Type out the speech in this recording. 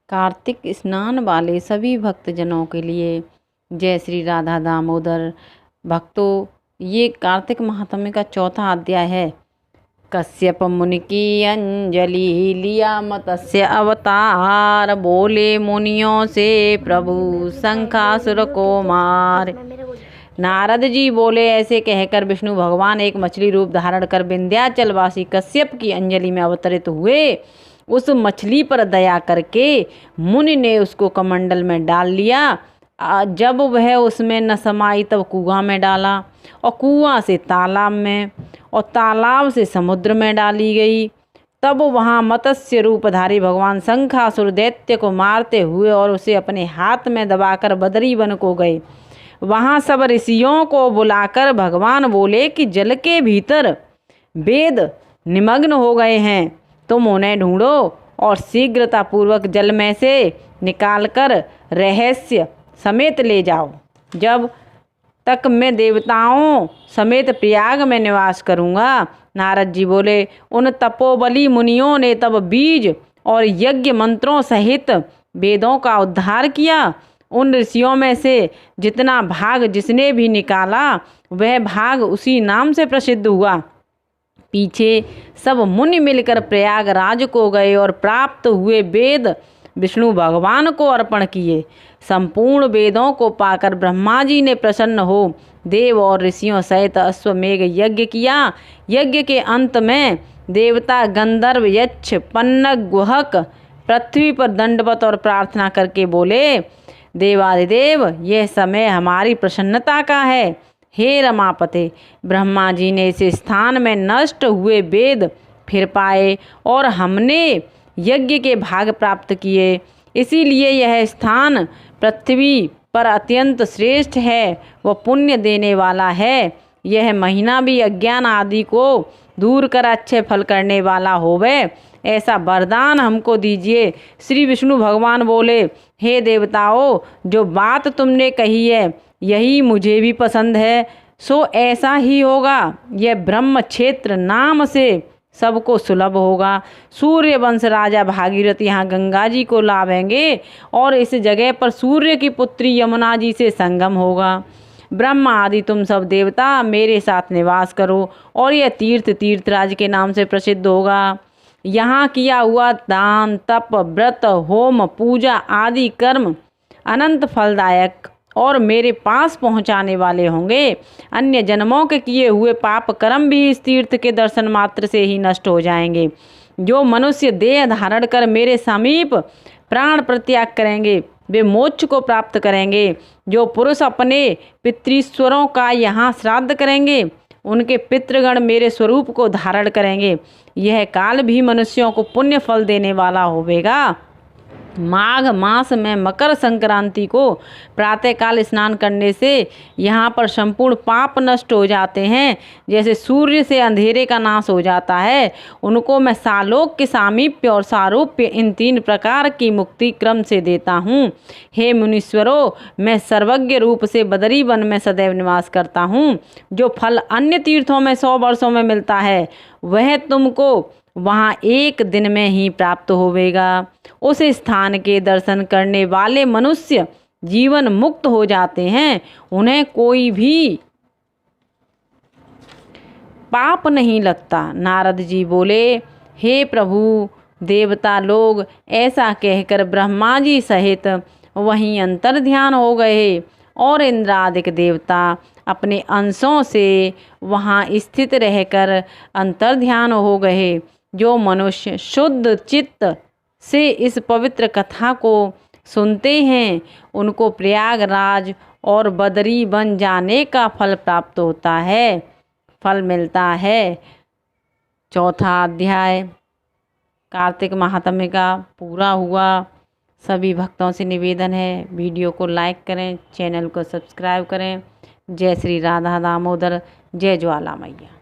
कार्तिक स्नान वाले सभी भक्तजनों के लिए जय श्री राधा दामोदर। भक्तों, ये कार्तिक महात्म्य का चौथा अध्याय है। कश्यप मुनि की अंजलि लिया मत्स्य अवतार, बोले मुनियों से प्रभु शंखासुर को मार। नारद जी बोले, ऐसे कहकर विष्णु भगवान एक मछली रूप धारण कर विंध्याचल वासी कश्यप की अंजलि में अवतरित हुए। उस मछली पर दया करके मुनि ने उसको कमंडल में डाल लिया। जब वह उसमें न समाई तब कुआं में डाला, और कुआं से तालाब में, और तालाब से समुद्र में डाली गई। तब वहाँ मत्स्य रूपधारी भगवान शंखासुर दैत्य को मारते हुए और उसे अपने हाथ में दबाकर बदरी वन को गए। वहाँ सब ऋषियों को बुलाकर भगवान बोले कि जल के भीतर वेद निमग्न हो गए हैं, तुम उन्हें ढूंढो और शीघ्रतापूर्वक जल में से निकालकर रहस्य समेत ले जाओ। जब तक मैं देवताओं समेत प्रयाग में निवास करूँगा। नारद जी बोले, उन तपोबली मुनियों ने तब बीज और यज्ञ मंत्रों सहित वेदों का उद्धार किया। उन ऋषियों में से जितना भाग जिसने भी निकाला वह भाग उसी नाम से प्रसिद्ध हुआ। पीछे सब मुनि मिलकर प्रयागराज को गए और प्राप्त हुए वेद विष्णु भगवान को अर्पण किए। संपूर्ण वेदों को पाकर ब्रह्मा जी ने प्रसन्न हो देव और ऋषियों सहित अश्वमेघ यज्ञ किया। यज्ञ के अंत में देवता गंधर्व यक्ष पन्नग गुहक पृथ्वी पर दंडवत और प्रार्थना करके बोले, देवादिदेव, यह समय हमारी प्रसन्नता का है। हे रमापते, ब्रह्मा जी ने इस स्थान में नष्ट हुए वेद फिर पाए और हमने यज्ञ के भाग प्राप्त किए। इसीलिए यह स्थान पृथ्वी पर अत्यंत श्रेष्ठ है, वह पुण्य देने वाला है। यह महीना भी अज्ञान आदि को दूर कर अच्छे फल करने वाला होवे, ऐसा वरदान हमको दीजिए। श्री विष्णु भगवान बोले, हे देवताओं, जो बात तुमने कही है यही मुझे भी पसंद है, सो ऐसा ही होगा। यह ब्रह्म क्षेत्र नाम से सबको सुलभ होगा। सूर्य वंश राजा भागीरथ यहाँ गंगा जी को लावेंगे और इस जगह पर सूर्य की पुत्री यमुना जी से संगम होगा। ब्रह्मा आदि तुम सब देवता मेरे साथ निवास करो और यह तीर्थ तीर्थराज के नाम से प्रसिद्ध होगा। यहाँ किया हुआ दान तप व्रत होम पूजा आदि कर्म अनंत फलदायक और मेरे पास पहुँचाने वाले होंगे। अन्य जन्मों के किए हुए पाप कर्म भी इस तीर्थ के दर्शन मात्र से ही नष्ट हो जाएंगे। जो मनुष्य देह धारण कर मेरे समीप प्राण परित्याग करेंगे वे मोक्ष को प्राप्त करेंगे। जो पुरुष अपने पितृश्वरों का यहाँ श्राद्ध करेंगे उनके पितृगण मेरे स्वरूप को धारण करेंगे। यह काल भी मनुष्यों को पुण्य फल देने वाला होवेगा। माघ मास में मकर संक्रांति को प्रातःकाल स्नान करने से यहाँ पर संपूर्ण पाप नष्ट हो जाते हैं। जैसे सूर्य से अंधेरे का नाश हो जाता है, उनको मैं सालोक के सामीप्य और सारूप्य इन 3 प्रकार की मुक्ति क्रम से देता हूँ। हे मुनीश्वरों, मैं सर्वज्ञ रूप से बदरी वन में सदैव निवास करता हूँ। जो फल अन्य तीर्थों में 100 वर्षों में मिलता है वह तुमको वहाँ एक दिन में ही प्राप्त होवेगा। उस स्थान के दर्शन करने वाले मनुष्य जीवन मुक्त हो जाते हैं, उन्हें कोई भी पाप नहीं लगता। नारद जी बोले, हे प्रभु, देवता लोग ऐसा कहकर ब्रह्मा जी सहित वहीं अंतर ध्यान हो गए और इंद्रादिक देवता अपने अंशों से वहाँ स्थित रहकर अंतर ध्यान हो गए। जो मनुष्य शुद्ध चित्त से इस पवित्र कथा को सुनते हैं उनको प्रयागराज और बदरी बन जाने का फल प्राप्त होता है, फल मिलता है। चौथा अध्याय कार्तिक महात्म्य का पूरा हुआ। सभी भक्तों से निवेदन है वीडियो को लाइक करें, चैनल को सब्सक्राइब करें। जय श्री राधा दामोदर, जय ज्वाला मैया।